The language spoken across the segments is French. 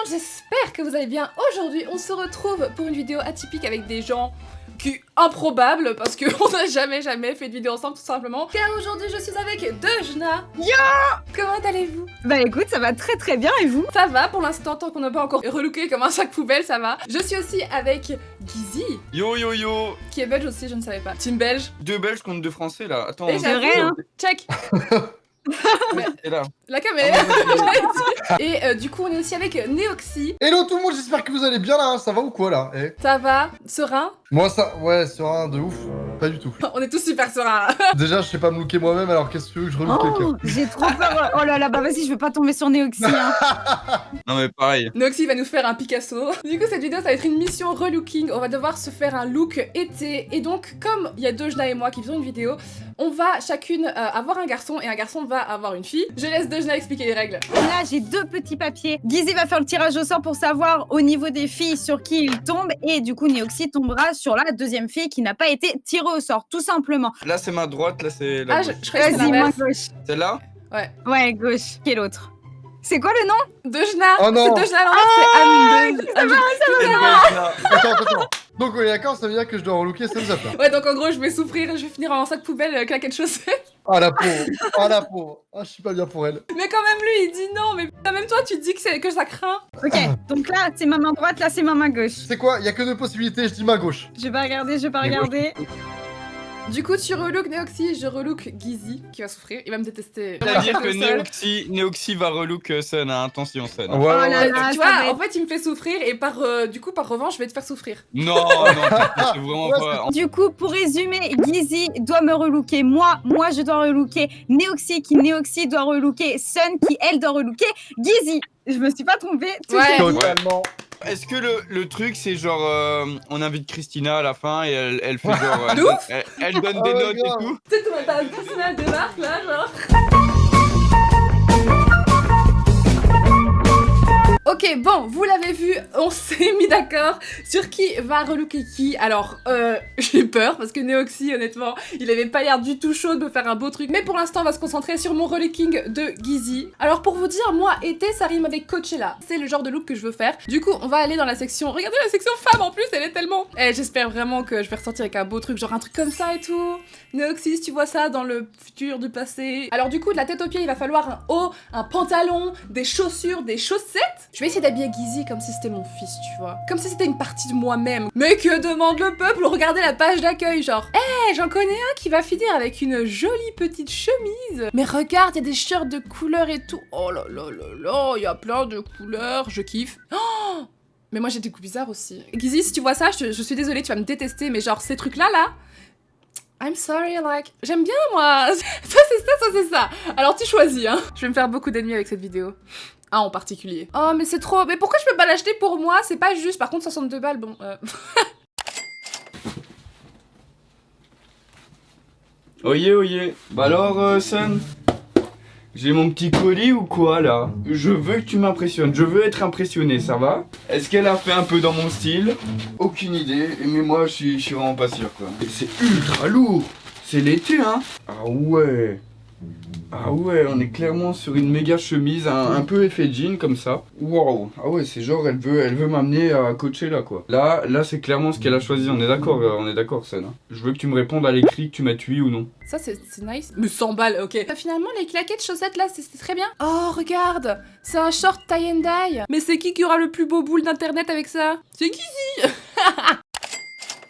j'espère que vous allez bien. Aujourd'hui, on se retrouve pour une vidéo atypique avec des gens improbables parce qu'on n'a jamais fait de vidéo ensemble tout simplement. Car aujourd'hui, je suis avec Dejna. Yo! Comment allez-vous? Bah écoute, ça va très très bien et vous? Ça va pour l'instant, tant qu'on n'a pas encore relooké comme un sac poubelle, ça va. Je suis aussi avec Gizy. Yo yo yo! Qui est belge aussi, je ne savais pas. Team belge. 2 Belges contre 2 Français là, attends. Et C'est vrai, hein? Check. Et là. La caméra. Et du coup, on est aussi avec Neoxy. Hello tout le monde, j'espère que vous allez bien là, ça va ou quoi là Ça va? Serein? Moi ça, ouais, serein de ouf, pas du tout. On est tous super sereins. Déjà je sais pas me looker moi-même, alors qu'est-ce que tu veux que je relook quelqu'un? J'ai trop peur. Oh là là, bah vas-y, je veux pas tomber sur Neoxy. Hein. Non mais pareil. Neoxy va nous faire un Picasso. Du coup, cette vidéo, ça va être une mission relooking. On va devoir se faire un look été. Et donc, comme il y a Dejna et moi qui faisons une vidéo, on va chacune avoir un garçon et un garçon va avoir une fille. Je laisse Dejna expliquer les règles. Là, j'ai 2 petits papiers. Gizy va faire le tirage au sort pour savoir au niveau des filles sur qui il tombe. Et du coup, Neoxy tombera sur la deuxième fille qui n'a pas été tirée au sort, tout simplement. Là c'est ma droite, là c'est la Ah, gauche. je croyais que c'était Vas-y, moi l'inverse. gauche. Celle-là? Ouais, gauche. Qui est l'autre? C'est quoi le nom? Dejna. Oh non. C'est Dejna à l'envers, c'est Anne. Attends. Donc on est d'accord, ça veut dire que je dois relooker Sam's Up là. Ouais, donc en gros, je vais souffrir, je vais finir en sac poubelle, claquette chaussettes. Ah la pauvre, ah la pauvre, ah je suis pas bien pour elle. Mais quand même, lui, il dit non. Mais putain, même toi, tu dis que ça craint. Ok, donc là, c'est ma main droite, là, c'est ma main gauche. C'est quoi? Y a que 2 possibilités, je dis ma gauche. Je vais pas regarder. Du coup, tu relook Neoxy, je relook Gizy, qui va souffrir. Il va me détester. C'est-à-dire que Tout seul. Neoxy va relook Sun, hein, attention Sun. Ouais, Oh là là, Tu ça vois, va en fait, il me fait souffrir et par revanche, je vais te faire souffrir. Non, c'est vraiment Ouais, pas... Du coup, pour résumer, Gizy doit me relooker moi je dois relooker Neoxy doit relooker Sun qui elle doit relooker Gizy. Je me suis pas trompée. Tout Ouais. est dit. Totalement. Est-ce que le truc c'est genre on invite Christina à la fin et elle fait genre... De ouf. elle donne des Oh, notes grave. et tout? Tu sais, t'as un personnage débarque là, genre. Ok, bon, vous l'avez vu, on s'est mis d'accord sur qui va relooker qui. Alors, j'ai peur parce que Neoxy, honnêtement, il avait pas l'air du tout chaud de me faire un beau truc. Mais pour l'instant, on va se concentrer sur mon relooking de Gizy. Alors, pour vous dire, moi, été, ça rime avec Coachella. C'est le genre de look que je veux faire. Du coup, on va aller dans la section... Regardez la section femme en plus, elle est tellement... Eh, j'espère vraiment que je vais ressortir avec un beau truc, genre un truc comme ça et tout. Neoxy, si tu vois ça dans le futur du passé. Alors du coup, de la tête aux pieds, il va falloir un haut, un pantalon, des chaussures, des chaussettes. Je vais essayer d'habiller Gizy comme si c'était mon fils, tu vois. Comme si c'était une partie de moi-même. Mais que demande le peuple? Regardez la page d'accueil, genre. Eh, j'en connais un qui va finir avec une jolie petite chemise. Mais regarde, il y a des shirts de couleurs et tout. Oh là là là là, il y a plein de couleurs, je kiffe. Oh, mais moi j'ai des goûts bizarres aussi. Gizy, si tu vois ça, je suis désolée, tu vas me détester, mais genre ces trucs-là, là... I'm sorry, like... J'aime bien, moi. Ça, c'est ça. Alors, tu choisis, hein. Je vais me faire beaucoup d'ennemis avec cette vidéo. Un en particulier. Oh, mais c'est trop... Mais pourquoi je peux pas l'acheter pour moi? C'est pas juste. Par contre, 62 balles, bon... Oye. Bah alors Sun, j'ai mon petit colis ou quoi là? Je veux que tu m'impressionnes, je veux être impressionné, ça va? Est-ce qu'elle a fait un peu dans mon style? Aucune idée, mais moi je suis vraiment pas sûr quoi. Et c'est ultra lourd, c'est l'été hein? Ah ouais, on est clairement sur une méga chemise, un peu effet jean comme ça. Waouh, ah ouais, c'est genre elle veut m'amener à Coachella quoi. Là c'est clairement ce qu'elle a choisi, on est d'accord Sun. Hein. Je veux que tu me répondes à l'écrit, que tu m'aides oui ou non. Ça, c'est nice. Mais 100 balles, ok. Finalement, les claquettes chaussettes, là, c'est très bien. Oh, regarde. C'est un short tie and dye. Mais c'est qui aura le plus beau boule d'internet avec ça? C'est Gizy.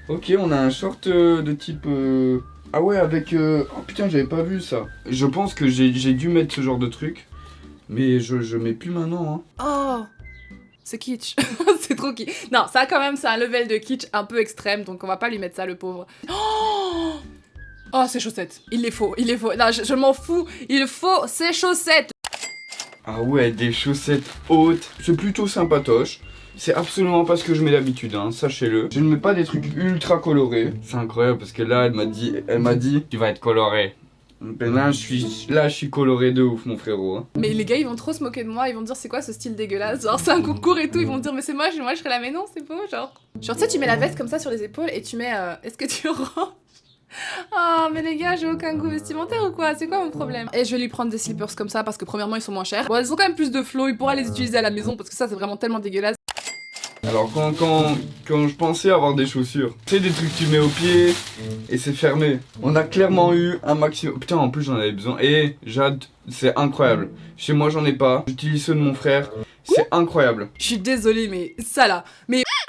Ok, on a un short de type... Ah ouais, avec... Oh putain, j'avais pas vu ça. Je pense que j'ai dû mettre ce genre de truc. Mais je mets plus maintenant, hein. Oh, c'est kitsch. C'est trop kitsch. Non, ça, quand même, c'est un level de kitsch un peu extrême, donc on va pas lui mettre ça, le pauvre. Oh, ses chaussettes. Il les faut. Non, je m'en fous. Il faut ses chaussettes. Ah ouais, des chaussettes hautes. C'est plutôt sympatoche. C'est absolument pas ce que je mets d'habitude, hein, sachez-le. Je ne mets pas des trucs ultra colorés. C'est incroyable parce que là, elle m'a dit, tu vas être coloré. Ben là, je suis coloré de ouf, mon frérot. Hein. Mais les gars, ils vont trop se moquer de moi. Ils vont dire, c'est quoi ce style dégueulasse? Genre, c'est un concours et tout. Ils vont dire, mais c'est moche. Moi, je serais là, mais non, c'est beau, genre. Genre, tu sais, tu mets la veste comme ça sur les épaules et tu mets, est-ce que tu ranges Oh mais les gars, j'ai aucun goût vestimentaire ou quoi? C'est quoi mon problème? Et je vais lui prendre des slippers comme ça parce que premièrement ils sont moins chers. Bon, elles ont quand même plus de flow, il pourra les utiliser à la maison parce que ça c'est vraiment tellement dégueulasse. Alors quand je pensais avoir des chaussures, c'est des trucs que tu mets au pied et c'est fermé. On a clairement eu un maximum. Putain, en plus j'en avais besoin. Et Jade, c'est incroyable. Chez moi j'en ai pas. J'utilise ceux de mon frère. C'est incroyable. Je suis désolée mais ça là.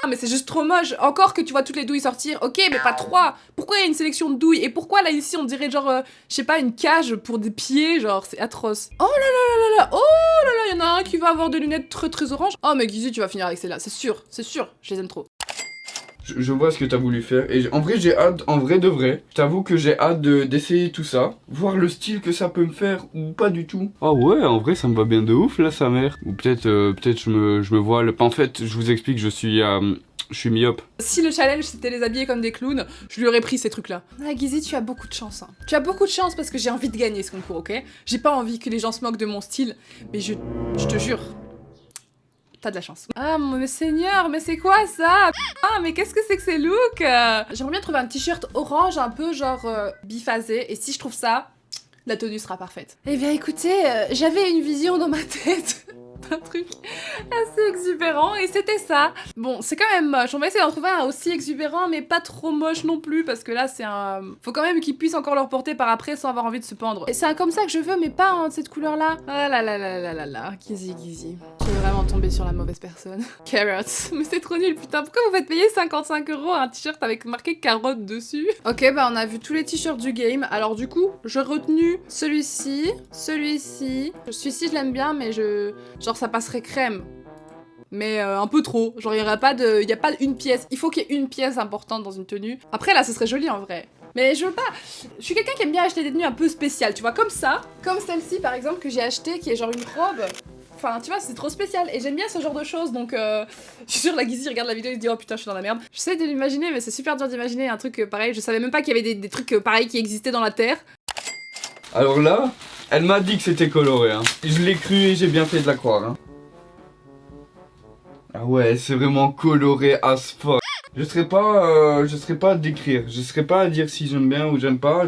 Mais c'est juste trop moche. Encore que tu vois toutes les douilles sortir. Ok, mais pas 3. Pourquoi il y a une sélection de douilles? Et pourquoi là ici on dirait genre, je sais pas, une cage pour des pieds? Genre c'est atroce. Oh là là là là là. Oh là là, il y en a un qui va avoir des lunettes très orange. Oh mais Guizy, tu vas finir avec celle-là. C'est sûr, je les aime trop. Je vois ce que t'as voulu faire et en vrai j'ai hâte, en vrai de vrai, je t'avoue que j'ai hâte d'essayer tout ça, voir le style que ça peut me faire ou pas du tout. Ah ouais, en vrai ça me va bien de ouf là sa mère. Ou peut-être je me vois le... En fait je vous explique, je suis myope. Si le challenge c'était les habiller comme des clowns, je lui aurais pris ces trucs là. Ah Guizy, tu as beaucoup de chance. Hein. Tu as beaucoup de chance parce que j'ai envie de gagner ce concours, ok? J'ai pas envie que les gens se moquent de mon style, mais je te jure. T'as de la chance. Ah mon seigneur, mais c'est quoi ça? Ah mais qu'est-ce que c'est que ces looks? J'aimerais bien trouver un t-shirt orange un peu genre biphasé et si je trouve ça, la tenue sera parfaite. Eh bien écoutez, j'avais une vision dans ma tête d'un truc assez exubérant et c'était ça. Bon, c'est quand même moche. On va essayer d'en trouver un aussi exubérant mais pas trop moche non plus parce que là c'est un... Faut quand même qu'il puisse encore le reporter par après sans avoir envie de se pendre. Et c'est un comme ça que je veux mais pas en cette couleur là. Ah là là là là là là, Guizy. Je vais vraiment tomber sur la mauvaise personne. Carrots. Mais c'est trop nul putain. Pourquoi vous faites payer 55 € un t-shirt avec marqué carotte dessus? Ok, bah on a vu tous les t-shirts du game. Alors du coup, j'ai retenu celui-ci. Celui-ci, je l'aime bien mais genre ça passerait crème. Mais un peu trop. Genre il y a pas une pièce. Il faut qu'il y ait une pièce importante dans une tenue. Après là, ce serait joli en vrai. Mais je veux pas... Je suis quelqu'un qui aime bien acheter des tenues un peu spéciales, tu vois, comme ça. Comme celle-ci par exemple que j'ai acheté qui est genre une robe. Enfin, tu vois, c'est trop spécial et j'aime bien ce genre de choses donc je suis sûre la Guizy regarde la vidéo et se dit oh putain je suis dans la merde. J'essaie de l'imaginer mais c'est super dur d'imaginer un truc pareil. Je savais même pas qu'il y avait des trucs pareils qui existaient dans la terre. Alors là, elle m'a dit que c'était coloré hein. Je l'ai cru et j'ai bien fait de la croire hein. Ah ouais, c'est vraiment coloré as fuck. Je serais pas à décrire, je serais pas à dire si j'aime bien ou j'aime pas.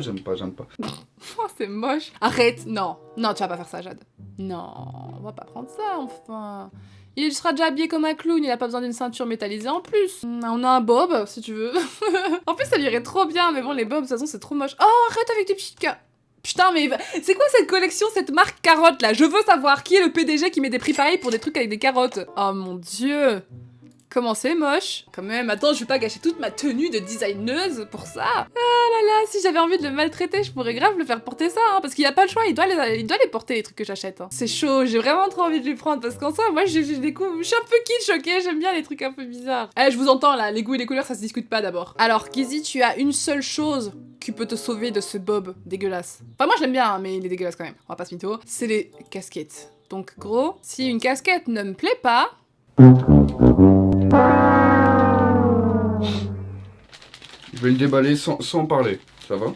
Oh, c'est moche. Arrête, non, tu vas pas faire ça, Jade. Non, on va pas prendre ça, enfin. Il sera déjà habillé comme un clown, il a pas besoin d'une ceinture métallisée en plus. On a un bob, si tu veux. En plus, ça lui irait trop bien, mais bon, les bobs, de toute façon, c'est trop moche. Oh, arrête avec des petites Putain, mais c'est quoi cette collection, cette marque carotte là? Je veux savoir qui est le PDG qui met des prix pareils pour des trucs avec des carottes. Oh mon dieu. Comment c'est moche. Quand même, attends, je vais pas gâcher toute ma tenue de designeuse pour ça. Ah là là, si j'avais envie de le maltraiter, je pourrais grave le faire porter ça, hein, parce qu'il a pas le choix, il doit les porter les trucs que j'achète. Hein. C'est chaud, j'ai vraiment trop envie de lui prendre, parce qu'en soi, moi je découvre, je suis un peu kitsch, ok, j'aime bien les trucs un peu bizarres. Eh, je vous entends là, les goûts et les couleurs, ça se discute pas d'abord. Alors, Guizy, tu as une seule chose qui peut te sauver de ce bob dégueulasse. Enfin, moi je l'aime bien, hein, mais il est dégueulasse quand même, on va pas se mytho. C'est les casquettes. Donc gros, si une casquette ne me plaît pas... Je vais le déballer sans parler, ça va?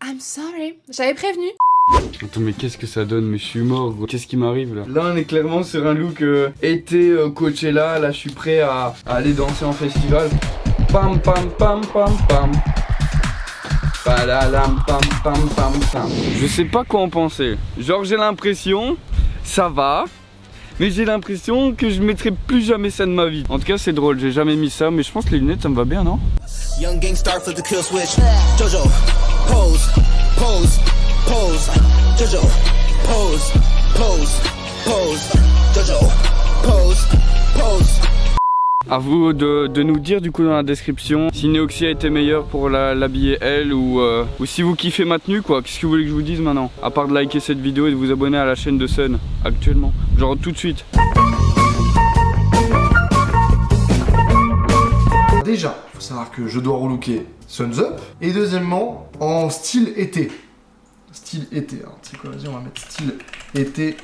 I'm sorry, j'avais prévenu. Attends mais qu'est-ce que ça donne? Mais je suis mort gros. Qu'est-ce qui m'arrive là? Là on est clairement sur un look été Coachella. Là je suis prêt à aller danser en festival. Pam pam pam pam pam. Palalam pam pam pam pam. Je sais pas quoi en penser. Genre j'ai l'impression, ça va. Mais j'ai l'impression que je mettrai plus jamais ça de ma vie. En tout cas c'est drôle, j'ai jamais mis ça. Mais je pense que les lunettes ça me va bien, non? Young gangstar flip the kill switch. Jojo, pose, pose, pose. Jojo, pose, pose, pose. Jojo, pose, pose. A vous de nous dire du coup dans la description si Neoxy a été meilleur pour l'habiller elle ou si vous kiffez ma tenue quoi. Qu'est-ce que vous voulez que je vous dise maintenant? À part de liker cette vidéo et de vous abonner à la chaîne de Sun actuellement. Genre tout de suite. Déjà, il faut savoir que je dois relooker Sun's Up. Et deuxièmement, en style été. Style été. Alors, tu sais quoi, vas-y, on va mettre style été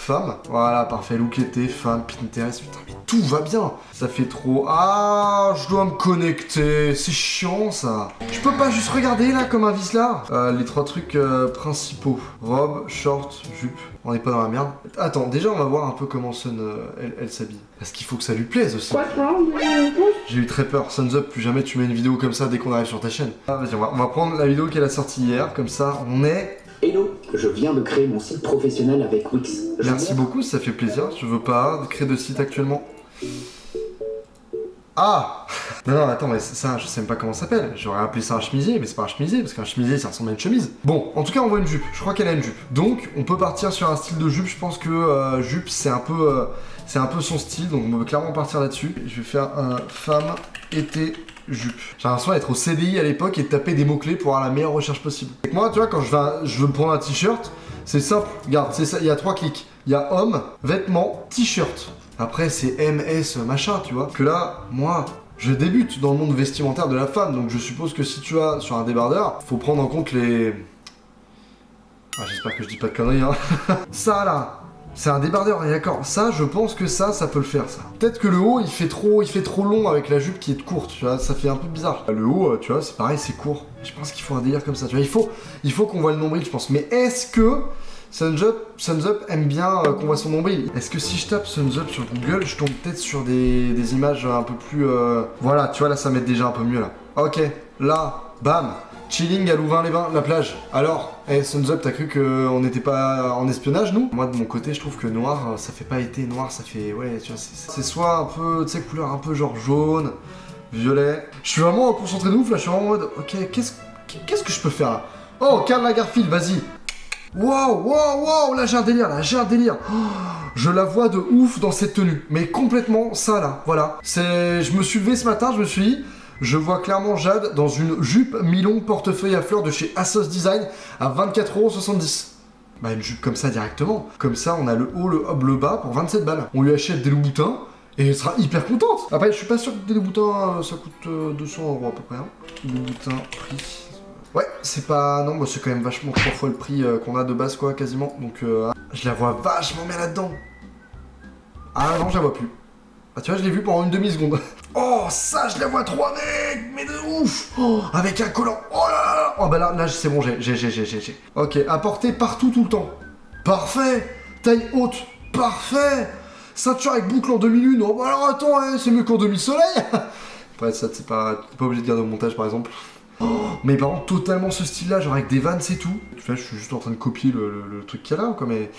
femme. Voilà, parfait. Look été, femme, Pinterest. Putain, mais tout va bien. Ça fait trop... Ah, je dois me connecter. C'est chiant, ça. Je peux pas juste regarder, là, comme un vicelard. Les 3 trucs principaux. Robe, short, jupe. On est pas dans la merde. Attends, déjà, on va voir un peu comment Sun, elle s'habille. Parce qu'il faut que ça lui plaise aussi. J'ai eu très peur. Sun's Up, plus jamais tu mets une vidéo comme ça dès qu'on arrive sur ta chaîne. Ah, vas-y, on va prendre la vidéo qu'elle a sortie hier. Comme ça, on est... Hello, je viens de créer mon site professionnel avec Wix. Merci beaucoup, ça fait plaisir. Je veux pas créer de site actuellement. Ah non, attends, mais ça, je sais même pas comment ça s'appelle. J'aurais appelé ça un chemisier, mais c'est pas un chemisier, parce qu'un chemisier, ça ressemble à une chemise. Bon, en tout cas, on voit une jupe. Je crois qu'elle a une jupe. Donc, on peut partir sur un style de jupe. Je pense que jupe, c'est un peu son style. Donc, on peut clairement partir là-dessus. Je vais faire un femme été jupe. J'ai l'impression d'être au CDI à l'époque et de taper des mots-clés pour avoir la meilleure recherche possible. Et moi, tu vois, quand je veux prendre un t-shirt, c'est simple. Regarde, c'est ça, il y a 3 clics. Il y a homme, vêtements, t-shirt. Après, c'est MS, machin, tu vois. Que là, moi, je débute dans le monde vestimentaire de la femme. Donc, je suppose que si tu as sur un débardeur, faut prendre en compte les... Ah, j'espère que je dis pas de conneries, hein. Ça, là, c'est un débardeur, on est d'accord. Ça, je pense que ça peut le faire, ça. Peut-être que le haut, il fait trop long avec la jupe qui est courte, tu vois. Ça fait un peu bizarre. Le haut, tu vois, c'est pareil, c'est court. Je pense qu'il faut un délire comme ça, tu vois. Il faut qu'on voit le nombril, je pense. Mais est-ce que Sun's Up aime bien qu'on voit son nombril? Est-ce que si je tape Sun's Up sur Google, je tombe peut-être sur des images un peu plus... Voilà, tu vois, là, ça m'aide déjà un peu mieux, là. Ok, là, bam. Chilling à Louvain-les-Bains, la plage. Alors, Sun's Up, t'as cru qu'on n'était pas en espionnage, nous? Moi, de mon côté, je trouve que noir, ça fait pas été. Noir, ça fait... Ouais, tu vois, c'est soit un peu, tu sais, couleur un peu genre jaune, violet. Je suis vraiment concentré de ouf, là, je suis vraiment en mode... Ok, qu'est-ce que je peux faire, là? Oh, Karl Lagerfeld, vas-y. Wow, là, j'ai un délire, Oh, je la vois de ouf dans cette tenue. Mais complètement, ça, là, voilà. Je me suis levé ce matin, je me suis dit... Je vois clairement Jade dans une jupe mi-long portefeuille à fleurs de chez Asos Design à 24,70€. Bah une jupe comme ça directement. Comme ça on a le haut, le haut, le bas pour 27 balles. On lui achète des Louboutins et elle sera hyper contente. Après je suis pas sûr que des Louboutins ça coûte 200€ à peu près. Hein. Louboutin prix. Ouais c'est pas... Non bah c'est quand même vachement 3 fois le prix qu'on a de base quoi quasiment. Donc je la vois vachement bien là-dedans. Ah non je la vois plus. Ah tu vois je l'ai vu pendant une demi-seconde. Oh ça je la vois trop mec. Mais de ouf. Oh, avec un collant. Oh là là. Oh bah là c'est bon j'ai. Ok à porter partout tout le temps. Parfait. Taille haute. Parfait. Ceinture avec boucle en demi-lune. Oh bah alors attends hein, c'est mieux qu'en demi-soleil. Après ça t'es pas obligé de garder au montage par exemple. Oh, mais par contre totalement ce style là genre avec des vannes et tout. Tu vois je suis juste en train de copier le truc qu'il y a là quoi mais...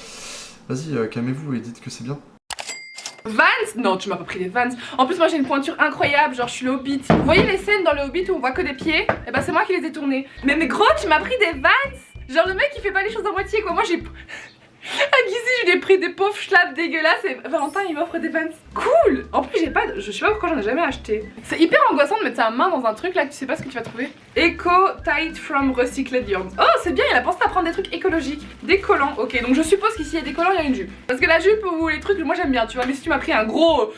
Vas-y calmez-vous et dites que c'est bien. Vans? Non, tu m'as pas pris des Vans. En plus, moi j'ai une pointure incroyable, genre je suis le Hobbit. Vous voyez les scènes dans le Hobbit où on voit que des pieds? Eh ben c'est moi qui les ai tournées. Mais gros, tu m'as pris des Vans? Genre le mec il fait pas les choses à moitié quoi. Moi j'ai... À Guizy, je lui ai pris des pauvres schlaps dégueulasses et Valentin il m'offre des Vans. Cool! En plus j'ai pas... Je sais pas pourquoi j'en ai jamais acheté. C'est hyper angoissant de mettre sa main dans un truc là que tu sais pas ce que tu vas trouver. Eco Tight from Recycled Yarn. Oh c'est bien, il a pensé à prendre des trucs écologiques. Des collants, ok donc je suppose qu'ici il y a des collants, il y a une jupe. Parce que la jupe ou les trucs, moi j'aime bien tu vois. Mais si tu m'as pris un gros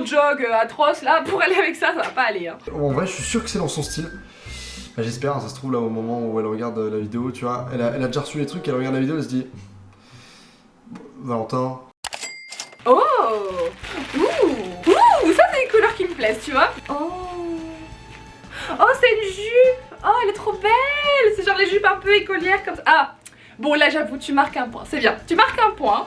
jog atroce là, pour aller avec ça, ça va pas aller hein. En vrai je suis sûr que c'est dans son style. Bah, j'espère, ça se trouve là au moment où elle regarde la vidéo, tu vois. Elle a déjà reçu les trucs, elle regarde la vidéo, elle se dit... Valentin. Oh! Ouh! Ça c'est une couleur qui me plaise, tu vois. Oh! Oh c'est une jupe! Oh elle est trop belle! C'est genre les jupes un peu écolières comme ça. Ah! Bon là j'avoue tu marques un point, c'est bien. Tu marques un point.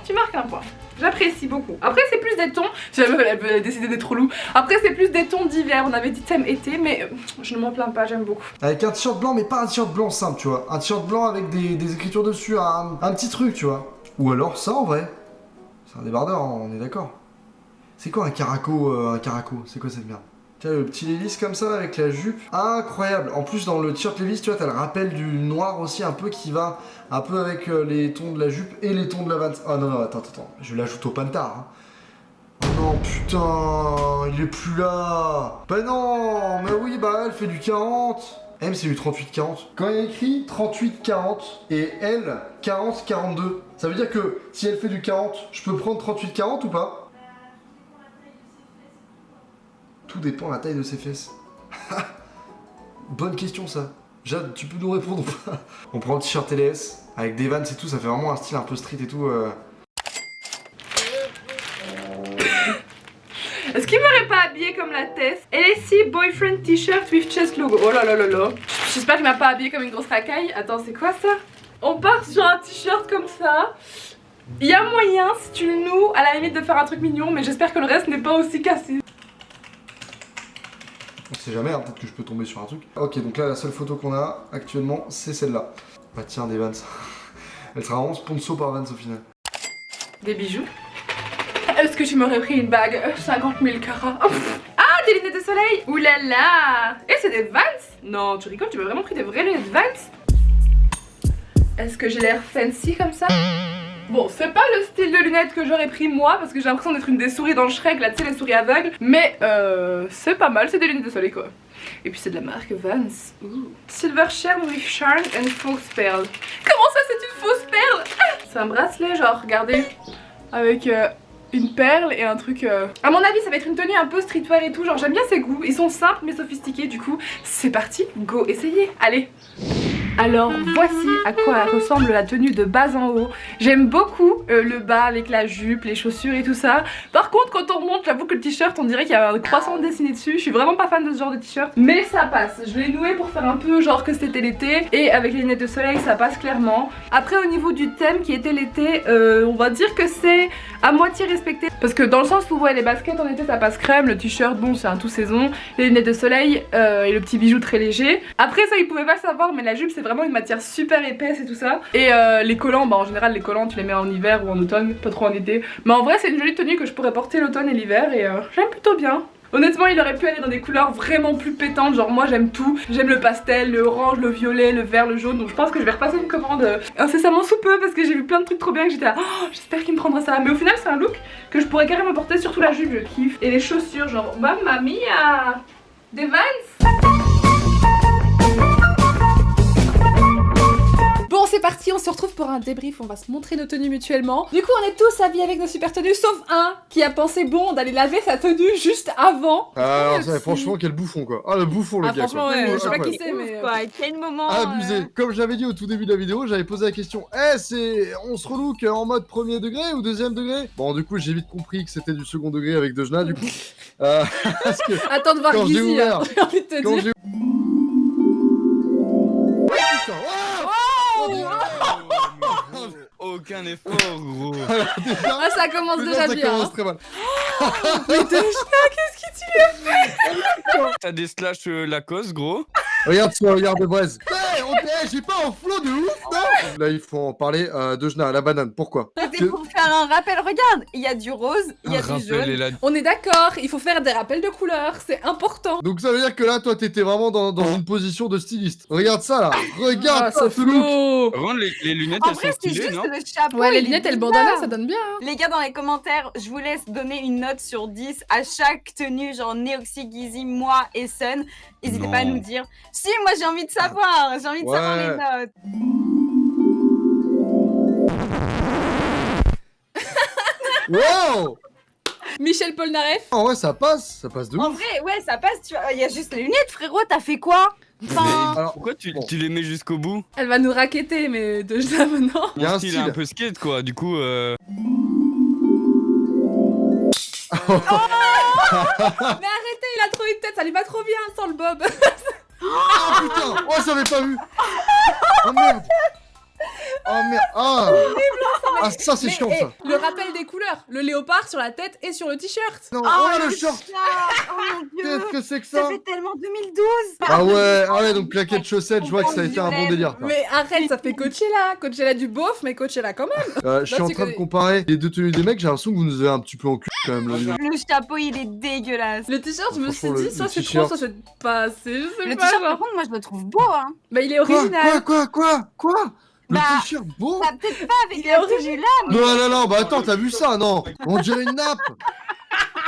J'apprécie beaucoup. Après c'est plus des tons, si la meuf elle veut décider d'être relou. Après c'est plus des tons d'hiver, on avait dit thème été mais je ne m'en plains pas, j'aime beaucoup. Avec un t-shirt blanc mais pas un t-shirt blanc simple tu vois. Un t-shirt blanc avec des écritures dessus, un petit truc tu vois. Ou alors ça en vrai. C'est un débardeur, on est d'accord. C'est quoi un caraco c'est quoi cette merde? Tu vois le petit Levi's comme ça avec la jupe. Incroyable. En plus dans le t-shirt Levi's tu vois t'as le rappel du noir aussi un peu qui va un peu avec les tons de la jupe et les tons de la Vans. Ah non attends. Je l'ajoute au pantard. Hein. Oh non putain, il est plus là. Bah non, mais oui bah elle fait du 40. M c'est du 38-40. Quand il y a écrit 38-40 et elle 40-42, ça veut dire que si elle fait du 40, je peux prendre 38-40 ou pas? Tout dépend de la taille de ses fesses. Bonne question ça. Jade, tu peux nous répondre ou pas? On prend le t-shirt LS avec des Vans et tout, ça fait vraiment un style un peu street et tout. Est-ce qu'il m'aurait pas habillé comme la Tess? LSI boyfriend t-shirt with chest logo. Oh là là là là. J'espère qu'il m'a pas habillé comme une grosse racaille. Attends, c'est quoi ça? On part sur un t-shirt comme ça. Il y a moyen, si tu le noues, à la limite de faire un truc mignon, mais j'espère que le reste n'est pas aussi cassé. On sait jamais, hein, peut-être que je peux tomber sur un truc. Ok, donc là, la seule photo qu'on a actuellement, c'est celle-là. Bah tiens, des Vans. Elle sera vraiment sponsor par Vans au final. Des bijoux. Est-ce que tu m'aurais pris une bague 50 000 carats? Ah, des lunettes de soleil. Ouh là là. Et c'est des Vans? Non, tu rigoles, tu m'as vraiment pris des vraies lunettes Vans? Est-ce que j'ai l'air fancy comme ça? Bon, c'est pas le style de lunettes que j'aurais pris moi, parce que j'ai l'impression d'être une des souris dans le Shrek, là, tu sais, les souris aveugles. Mais c'est pas mal, c'est des lunettes de soleil quoi. Et puis c'est de la marque Vans. Ooh. Silver Charm with Charm and False Pearl. Comment ça, c'est une fausse perle? C'est un bracelet, genre, regardez, avec une perle et un truc. À mon avis, ça va être une tenue un peu streetwear et tout. Genre, j'aime bien ses goûts. Ils sont simples mais sophistiqués. Du coup, c'est parti, go, essayez. Allez. Alors voici à quoi ressemble la tenue de bas en haut. J'aime beaucoup le bas avec la jupe, les chaussures et tout ça. Par contre quand on remonte, j'avoue que le t-shirt on dirait qu'il y a un croissant dessiné dessus. Je suis vraiment pas fan de ce genre de t-shirt, mais ça passe. Je l'ai noué pour faire un peu genre que c'était l'été. Et avec les lunettes de soleil ça passe clairement. Après au niveau du thème qui était l'été, on va dire que c'est à moitié respecté. Parce que dans le sens où ouais, les baskets en été ça passe crème, le t-shirt bon c'est un tout saison, les lunettes de soleil et le petit bijou très léger. Après ça ils pouvaient pas le savoir mais la jupe c'est vraiment une matière super épaisse et tout ça. Et les collants, bah en général les collants tu les mets en hiver ou en automne, pas trop en été. Mais en vrai c'est une jolie tenue que je pourrais porter l'automne et l'hiver et j'aime plutôt bien. Honnêtement il aurait pu aller dans des couleurs vraiment plus pétantes, genre moi j'aime tout. J'aime le pastel, le orange, le violet, le vert, le jaune. Donc je pense que je vais repasser une commande incessamment sous peu parce que j'ai vu plein de trucs trop bien que j'étais là, oh, j'espère qu'il me prendra ça. Mais au final c'est un look que je pourrais carrément porter, surtout la jupe je kiffe. Et les chaussures genre mamma mia. Des Vans. Bon c'est parti, on se retrouve pour un débrief, on va se montrer nos tenues mutuellement. Du coup on est tous habillés avec nos super tenues, sauf un qui a pensé bon d'aller laver sa tenue juste avant. Ah alors ça, franchement quel bouffon quoi. Ah le bouffon le gars franchement quoi. ouais, je sais pas Ouais. qui c'est mais... Quoi, quel moment Abusé. Comme j'avais dit au tout début de la vidéo, j'avais posé la question, on se relook en mode premier degré ou deuxième degré? Bon du coup j'ai vite compris que c'était du second degré avec Dejna du coup. Parce que Attends de voir quand j'ai Gizzy, ouvert- j'ai envie de te quand dire. j'ai... Putain, Aucun effort, gros. déjà, Ah ça commence déjà ça bien. commence Hein. très mal. Mais Dejna, qu'est-ce que tu veux? T'as des slash Lacoste, gros. Regarde ce regard de braise. J'ai pas un flot de ouf, non? Là, il faut en parler. Dejna, la banane, pourquoi? C'était pour faire un rappel, regarde, il y a du rose, il y a du jaune. On est d'accord, il faut faire des rappels de couleurs, c'est important. Donc ça veut dire que là, toi, t'étais vraiment dans une position de styliste. Regarde ça, là. Regarde Ah, ça, c'est ce look. faux. Par contre, les lunettes, En elles vrai, sont c'est stylées, juste non? le chapeau. Ouais, les il est lunettes et le bizarre. bandana, ça donne bien. Hein. Les gars, dans les commentaires, je vous laisse donner une note sur 10 à chaque tenue, genre Neoxy, Gizzy, moi et Sun. N'hésitez pas à Non. nous dire. Si, moi j'ai envie de savoir, j'ai envie de savoir les notes. Wow. Michel Polnareff. En vrai, ça passe de En ouf. vrai, ouais, ça passe, tu vois. Il y a juste les lunettes, frérot, t'as fait quoi? Enfin, Alors, Pourquoi tu bon. les mets jusqu'au bout? Elle va nous raqueter, mais Dejna maintenant. Il y a Mon un style est style. un peu skate, quoi. Du coup, Mais arrêtez, il a trop une tête, ça lui va trop bien sans le bob. Ah putain. Oh, j'avais pas vu. Oh merde. Oh merde. Ah, ça, c'est chiant, ça. Le rappel des couleurs, le léopard sur la tête et sur le t-shirt. Non, oh, le short. Oh mon dieu, Qu'est-ce que c'est que ça ça? fait tellement 2012. Ah ouais, donc claquette chaussettes, je vois que ça a été un bon délire. quoi. Mais arrête, ça fait Coachella du beauf, mais Coachella quand même. Je suis en tu train de connais. comparer les deux tenues des mecs, j'ai l'impression que vous nous avez un petit peu en cul quand même. Le chapeau, il est dégueulasse. Le t-shirt, je me suis Franchement, dit, le soit c'est trop, t-shirt. soit c'est pas assez, je sais Le pas. t-shirt, genre. par contre, moi je le trouve beau, hein. Bah il est original. Quoi? Le Bah, t-shirt beau? Bah, peut-être pas avec Il est la original. tenue là, Non, bah attends, t'as vu ça? Non, on dirait une nappe.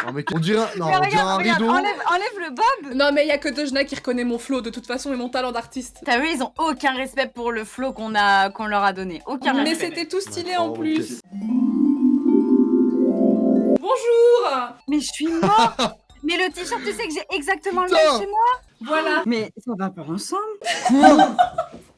Non, mais on dirait, non, mais on dirait un regarde, rideau. enlève le bob. Non mais il y a que Dejna qui reconnaît mon flow de toute façon et mon talent d'artiste. T'as vu, ils ont aucun respect pour le flow qu'on leur a donné. Aucun Mais respect. c'était tout stylé D'accord, en ok. plus. Bonjour. Mais je suis morte. Mais le t-shirt, tu sais que j'ai exactement le Putain. même chez moi. Voilà. Mais ça va pas ensemble. Quoi?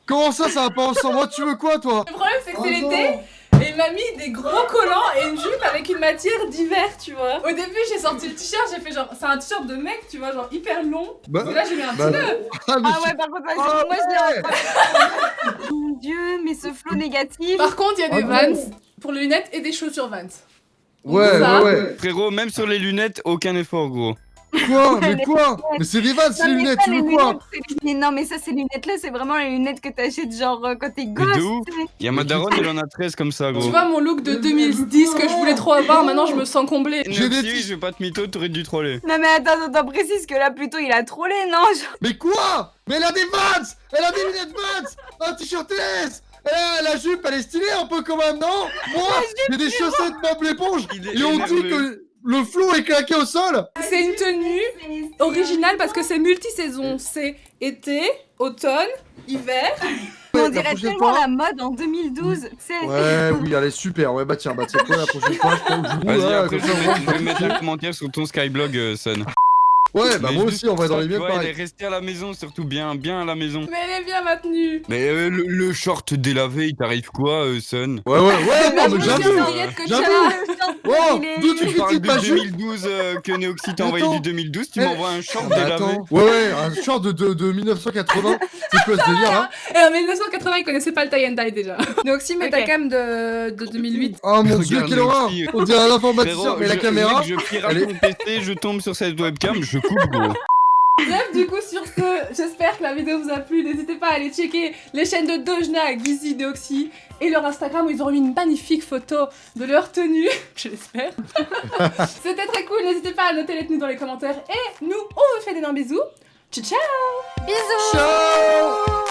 Comment ça va pas ensemble? Moi, tu veux quoi, toi? Le problème c'est que c'est Oh l'été non. et il m'a mis des gros collants et une jupe avec une matière d'hiver, tu vois. Au début, j'ai sorti le t-shirt, j'ai fait genre, c'est un t-shirt de mec, tu vois, genre hyper long. Bah, Et là, j'ai mis un bah, petit nœud. ah, mais Ah ouais, par contre, Ah moi je l'ai. Mon Dieu, mais ce flow négatif. Par contre, il y a des Ah, Vans pour les lunettes et des chaussures Vans. ouais, Ça. ouais. Frérot, même sur les lunettes, aucun effort, gros. Quoi? Mais quoi? Mais c'est des vannes, c'est les Non, mais lunettes, pas tu les veux quoi? lunettes, mais non, mais ça, ces lunettes-là, c'est vraiment les lunettes que t'achètes genre quand t'es Mais gosse. de ouf. Y'a ma daronne, elle en a 13 comme ça, Tu gros. vois mon look de 2010 que je voulais trop avoir, maintenant je me sens comblée. J'ai des Noxy, je vais pas te mytho, t'aurais dû troller. Non, mais attends, précise que là, plutôt, il a trollé, non? Mais quoi? Mais elle a des Vans! Elle a des lunettes Vans! Un t-shirt LS! La jupe, elle est stylée un peu quand même, non? Moi, j'ai des chaussettes Bob l'éponge! Il est Et on dit énervé. que le flot est claqué au sol! C'est une tenue originale parce que c'est multi-saison. C'est été, automne, hiver. On La dirait prochaine tellement fois- la mode en 2012, tu sais. Ouais, oui, elle est super. Ouais, bah tiens, quoi, la prochaine fois, je prends le joue. Vas-y, ouais, après, comme je ça, vais on mettre, je vais mettre un commentaire sur ton Skyblog, Sun. Ouais, bah Mais moi juste aussi, en vrai, dans les tu miens, vois, elle est pareil. restée à la maison, surtout bien à la maison. Mais elle est bien ma tenue. Mais le short délavé, il t'arrive quoi, Sun? Ouais, non, mais Je j'avoue! suis ouvrière que j'avoue. Coachella. Oh, d'où tu Tu parles critiques ma de jupe? 2012 que Neoxy t'a envoyé Attends. du 2012, tu Eh, m'envoies un short Bah délavé. attends, ouais, un short de 1980, c'est quoi ce délire là? Et en 1980, ils connaissaient pas le tie and dye déjà. Noxy, mets ta Ok. cam de 2008. Oh mon dieu, Regarde, quelle horreur! Noxy. On dirait un informaticien, Frérot, mais la caméra, je pirate elle est- mon PC, je tombe sur cette webcam, je coupe, gros. Bref, du coup, sur ce, j'espère que la vidéo vous a plu. N'hésitez pas à aller checker les chaînes de Dojna, Gizzy, Neoxy et leur Instagram où ils auront mis une magnifique photo de leur tenue. Je l'espère. C'était très cool. N'hésitez pas à noter les tenues dans les commentaires. Et nous, on vous fait d'énormes bisous. Ciao, ciao! Bisous. Ciao!